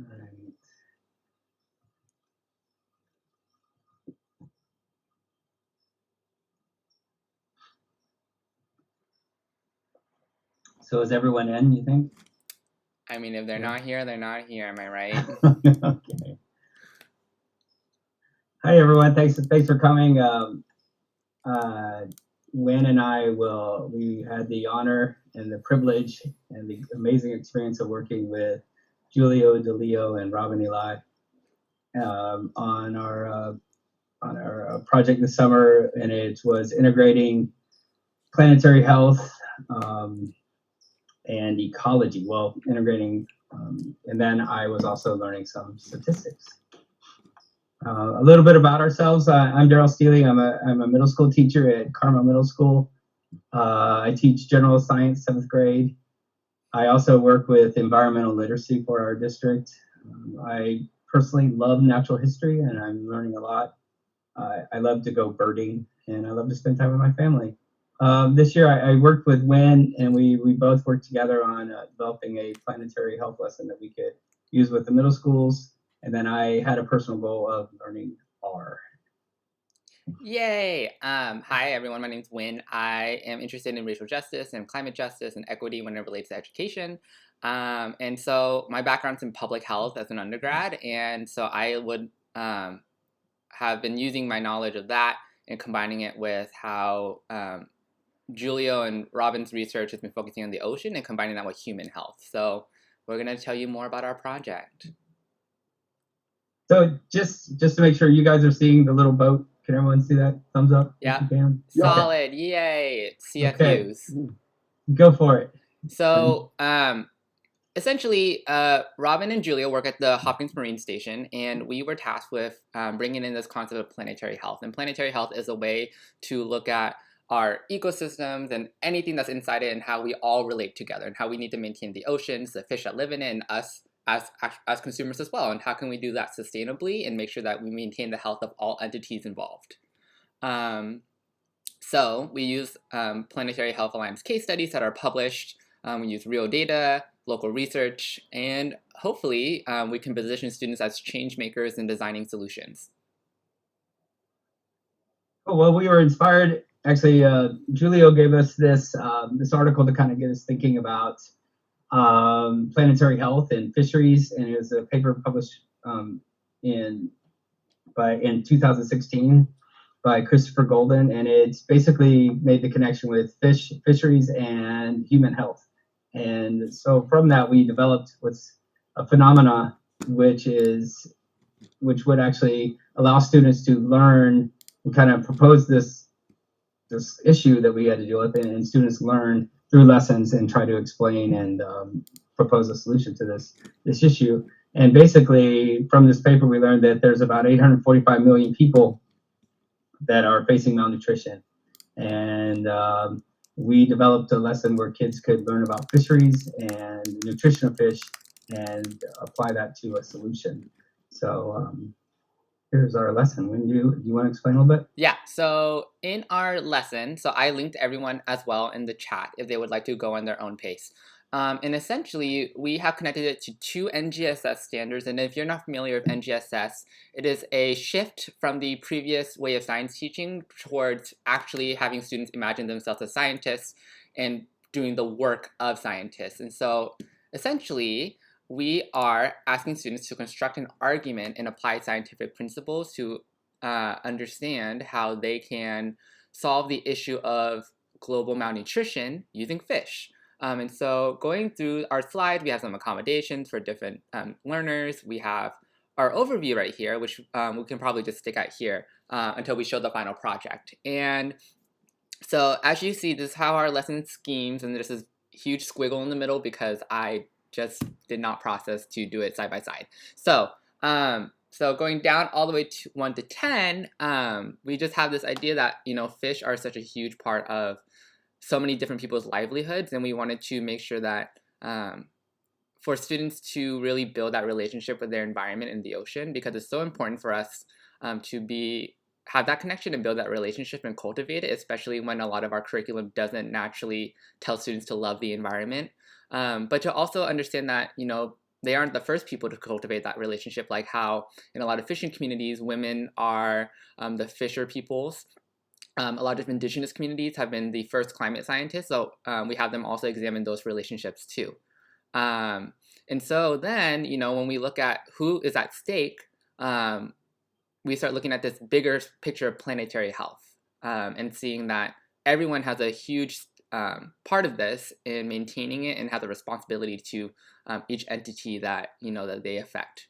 Right. So is everyone in, you think? I mean, if they're not here, they're not here. Am I right? Okay. Hi, everyone. Thanks for coming. Nguyen and we had the honor and the privilege and the amazing experience of working with Julio DeLeo and Robin Eli on our project this summer, and it was integrating planetary health and ecology. Well, integrating, and then I was also learning some statistics. A little bit about ourselves. I'm Darrell Steely. I'm a middle school teacher at Carmel Middle School. I teach general science, 7th grade. I also work with environmental literacy for our district. I personally love natural history, and I'm learning a lot. I love to go birding, and I love to spend time with my family. This year, I worked with Nguyen, and we both worked together on developing a planetary health lesson that we could use with the middle schools. And then I had a personal goal of learning R. Yay! Hi, everyone. My name's Huynh. I am interested in racial justice and climate justice and equity when it relates to education. And so my background's in public health as an undergrad, and so I would have been using my knowledge of that and combining it with how Julio and Robin's research has been focusing on the ocean and combining that with human health. So we're going to tell you more about our project. So just to make sure you guys are seeing the little boat, can everyone see that? Thumbs up? Yeah. Solid. Okay. Yay. CFUs. Okay. Go for it. So essentially, Robin and Julia work at the Hopkins Marine Station, and we were tasked with bringing in this concept of planetary health. And planetary health is a way to look at our ecosystems and anything that's inside it and how we all relate together and how we need to maintain the oceans, the fish that live in it, and us as consumers as well. And how can we do that sustainably and make sure that we maintain the health of all entities involved. So we use Planetary Health Alliance case studies that are published. We use real data, local research, and hopefully we can position students as change makers in designing solutions. Well, we were inspired. Actually, Julio gave us this article to kind of get us thinking about planetary health and fisheries, and it was a paper published in 2016 by Christopher Golden, and it's basically made the connection with fisheries and human health. And so from that, we developed what's a phenomena which would actually allow students to learn. We kind of proposed this issue that we had to deal with, and students learn through lessons and try to explain and propose a solution to this issue. And basically, from this paper, we learned that there's about 845 million people that are facing malnutrition. And we developed a lesson where kids could learn about fisheries and nutrition of fish and apply that to a solution. So here's our lesson. Do you want to explain a little bit? Yeah, so in our lesson, so I linked everyone as well in the chat if they would like to go on their own pace. And essentially, we have connected it to 2 NGSS standards. And if you're not familiar with NGSS, it is a shift from the previous way of science teaching towards actually having students imagine themselves as scientists and doing the work of scientists. And so essentially, we are asking students to construct an argument and apply scientific principles to understand how they can solve the issue of global malnutrition using fish. And so going through our slide, we have some accommodations for different learners. We have our overview right here, which we can probably just stick out here until we show the final project. And so as you see, this is how our lesson schemes, and there's this huge squiggle in the middle because I just did not process to do it side by side. So so going down all the way to 1 to 10, we just have this idea that, fish are such a huge part of so many different people's livelihoods, and we wanted to make sure that for students to really build that relationship with their environment in the ocean, because it's so important for us to have that connection and build that relationship and cultivate it, especially when a lot of our curriculum doesn't naturally tell students to love the environment. But to also understand that, they aren't the first people to cultivate that relationship, like how in a lot of fishing communities, women are the fisher peoples. A lot of indigenous communities have been the first climate scientists, so we have them also examine those relationships too. And so then, when we look at who is at stake, we start looking at this bigger picture of planetary health, and seeing that everyone has a huge part of this in maintaining it and has a responsibility to each entity that that they affect,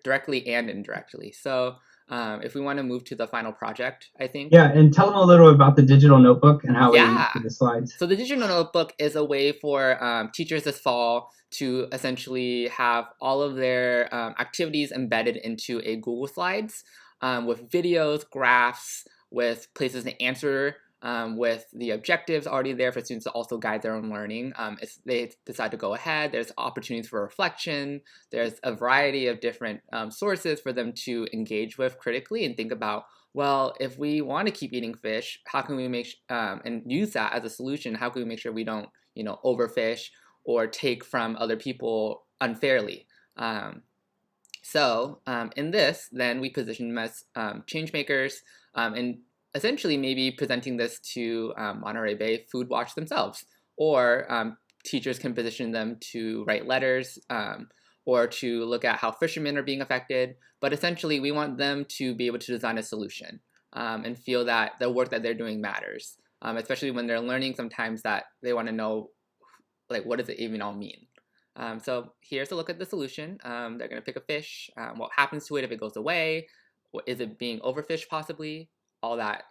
directly and indirectly. So if we want to move to the final project, I think. Yeah, and tell them a little about the digital notebook and how we Yeah. do the slides. So the digital notebook is a way for teachers this fall to essentially have all of their activities embedded into a Google Slides, with videos, graphs, with places to answer, with the objectives already there for students to also guide their own learning. If they decide to go ahead, there's opportunities for reflection. There's a variety of different sources for them to engage with critically and think about, well, if we want to keep eating fish, how can we make and use that as a solution? How can we make sure we don't, overfish or take from other people unfairly? So in this, then we position them as change makers, and essentially maybe presenting this to Monterey Bay Food Watch themselves, or teachers can position them to write letters, or to look at how fishermen are being affected. But essentially, we want them to be able to design a solution, and feel that the work that they're doing matters, especially when they're learning sometimes that they want to know, like, what does it even all mean? So here's a look at the solution. They're going to pick a fish. What happens to it if it goes away? Is it being overfished possibly? All that.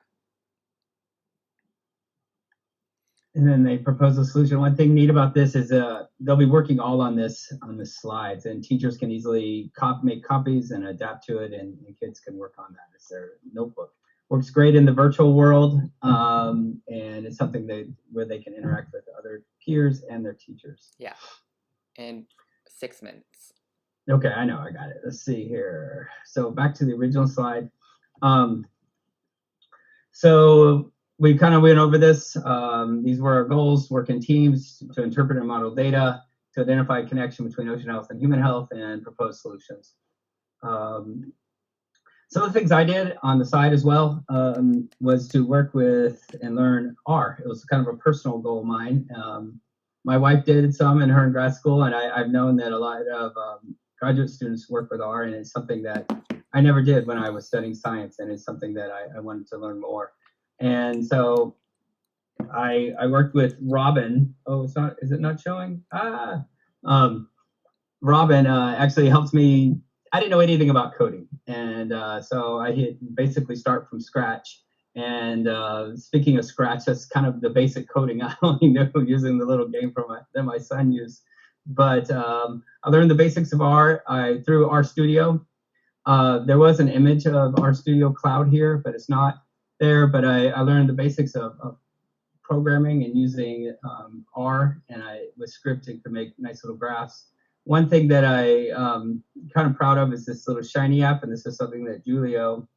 And then they propose a solution. One thing neat about this is they'll be working all on the slides, and teachers can easily make copies and adapt to it, and kids can work on that as their notebook. Works great in the virtual world, and it's something where they can interact with other peers and their teachers. Yeah, and 6 minutes. Okay, I know, I got it. Let's see here. So back to the original slide. So we kind of went over this. These were our goals: work in teams to interpret and model data, to identify a connection between ocean health and human health, and propose solutions. Some of the things I did on the side as well was to work with and learn R. It was kind of a personal goal of mine. My wife did some in her grad school, and I've known that a lot of graduate students work with R, and it's something that I never did when I was studying science, and it's something that I wanted to learn more. And so I worked with Robin. Oh, is it not showing? Robin actually helped me. I didn't know anything about coding, and so I basically start from scratch. And speaking of scratch, that's kind of the basic coding I only know using the little game that my son used. But I learned the basics of R through RStudio. There was an image of RStudio Cloud here, but it's not there. But I learned the basics of programming and using R, and I was scripting to make nice little graphs. One thing that I kind of proud of is this little Shiny app, and this is something that Julio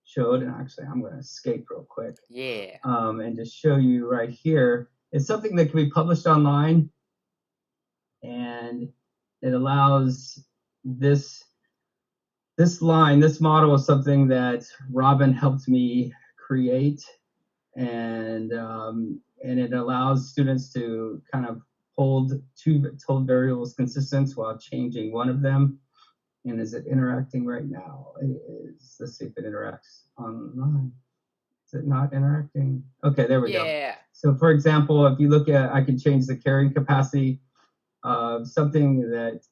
showed. And actually, I'm going to escape real quick. Yeah. And just show you right here. It's something that can be published online, and it allows this model is something that Robin helped me create, and it allows students to kind of hold variables consistent while changing one of them. And is it interacting right now? It is. Let's see if it interacts online. Is it not interacting? Okay, there we go. Yeah. So for example, if you look at, I can change the carrying capacity of something that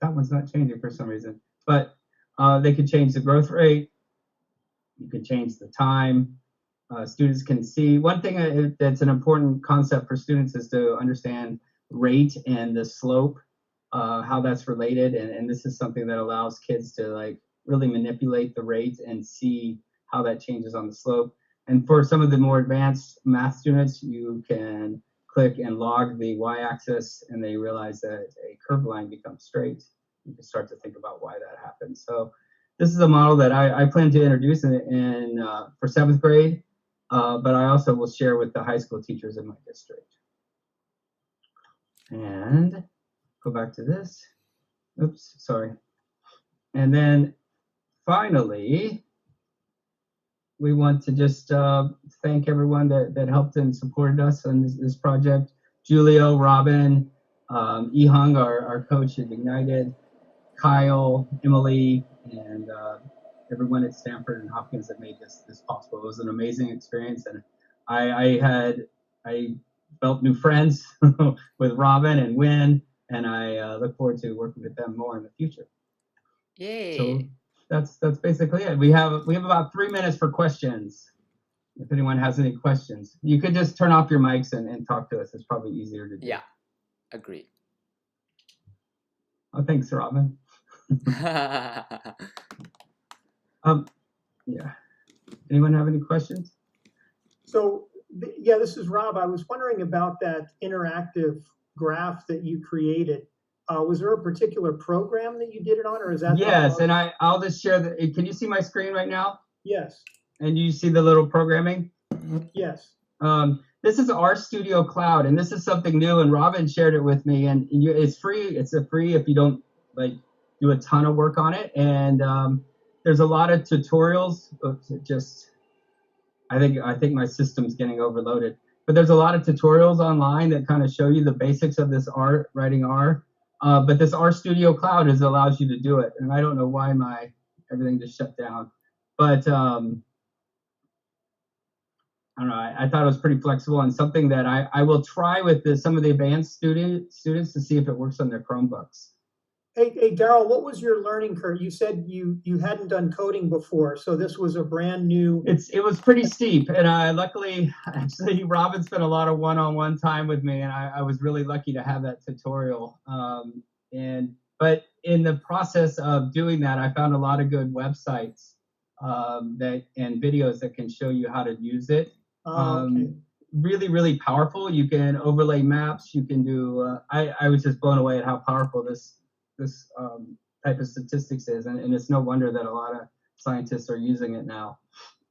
that one's not changing for some reason, but they could change the growth rate. You could change the time. Students can see. One thing that's an important concept for students is to understand rate and the slope, how that's related. And this is something that allows kids to like really manipulate the rate and see how that changes on the slope. And for some of the more advanced math students, you can click and log the y-axis, and they realize that a curved line becomes straight. You can start to think about why that happens. So this is a model that I plan to introduce for 7th grade, but I also will share with the high school teachers in my district. And go back to this. Oops, sorry. And then finally, we want to just thank everyone that helped and supported us on this project. Julio, Robin, Huynh, our coach at Ignited, Kyle, Emily, and everyone at Stanford and Hopkins that made this possible. It was an amazing experience, and I felt new friends with Robin and Nguyen, and I look forward to working with them more in the future. Yay! So that's basically it. We have about 3 minutes for questions. If anyone has any questions, you could just turn off your mics and talk to us. It's probably easier to do. Yeah, agreed. Oh, thanks, Robin. Yeah. Anyone have any questions? So, yeah, this is Rob. I was wondering about that interactive graph that you created. Was there a particular program that you did it on, or is that? Yes, and I'll just share the. Can you see my screen right now? Yes. And you see the little programming? Yes. This is RStudio Cloud, and this is something new. And Robin shared it with me, and it's free. It's free if you don't like do a ton of work on it. And there's a lot of tutorials. I think my system's getting overloaded. But there's a lot of tutorials online that kind of show you the basics of this writing R. But this RStudio Cloud allows you to do it. And I don't know why everything just shut down. But I don't know. I thought it was pretty flexible and something that I will try with some of the advanced students to see if it works on their Chromebooks. Hey, Darrell, what was your learning curve? You said you hadn't done coding before, so this was a brand new. It was pretty steep, and luckily, actually, Robin spent a lot of one-on-one time with me, and I was really lucky to have that tutorial. But in the process of doing that, I found a lot of good websites and videos that can show you how to use it. Okay. Really, really powerful. You can overlay maps. You can do. I was just blown away at how powerful this type of statistics is, and it's no wonder that a lot of scientists are using it now.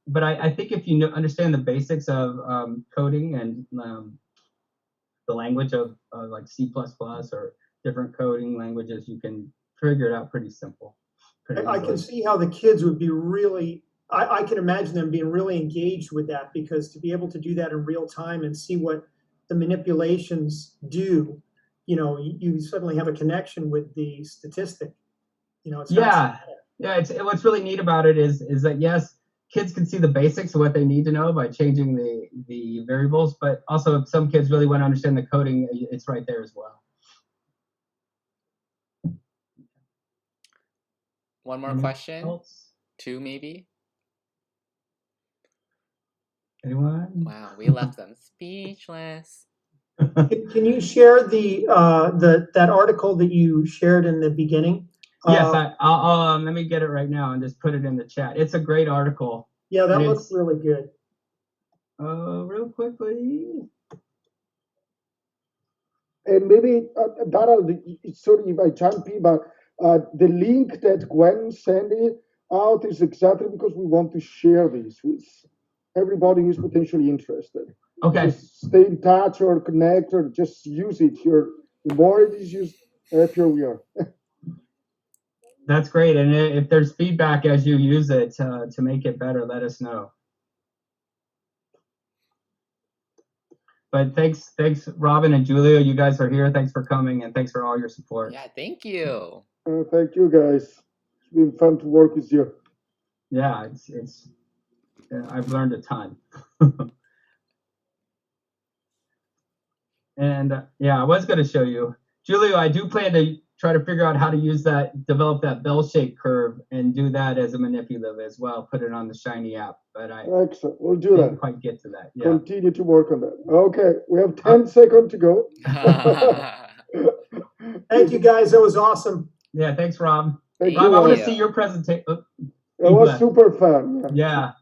But I think if you understand the basics of coding and the language of like C++ or different coding languages, you can figure it out pretty simple. I can see how the kids would be really, I can imagine them being really engaged with that, because to be able to do that in real time and see what the manipulations do, you suddenly have a connection with the statistic. It's what's really neat about it is that yes, kids can see the basics of what they need to know by changing the variables, but also if some kids really want to understand the coding, it's right there as well. One more question? Else? 2 maybe? Anyone? Wow, we left them speechless. Can you share that article that you shared in the beginning? Yes, I'll let me get it right now and just put it in the chat. It's a great article. Yeah, that looks really good. Real quickly. And maybe, Darrell, sorry if I jump in, but the link that Gwen sent it out is exactly because we want to share this with everybody who's potentially interested. Okay. Just stay in touch or connect or just use it. The more it is used, the happier we are. That's great. And if there's feedback as you use it to make it better, let us know. But thanks, Robin and Julia. You guys are here. Thanks for coming, and thanks for all your support. Yeah, thank you. Thank you, guys. It's been fun to work with you. Yeah, I've learned a ton. And I was going to show you, Julia. I do plan to try to figure out how to develop that bell-shaped curve, and do that as a manipulative as well. Put it on the Shiny app, but excellent. We'll do that. Didn't quite get to that. Yeah. Continue to work on that. Okay, we have 10 seconds to go. Thank you, guys. That was awesome. Yeah, thanks, Rob. Thank Rob, you. I want to see your presentation. It was super fun. Yeah.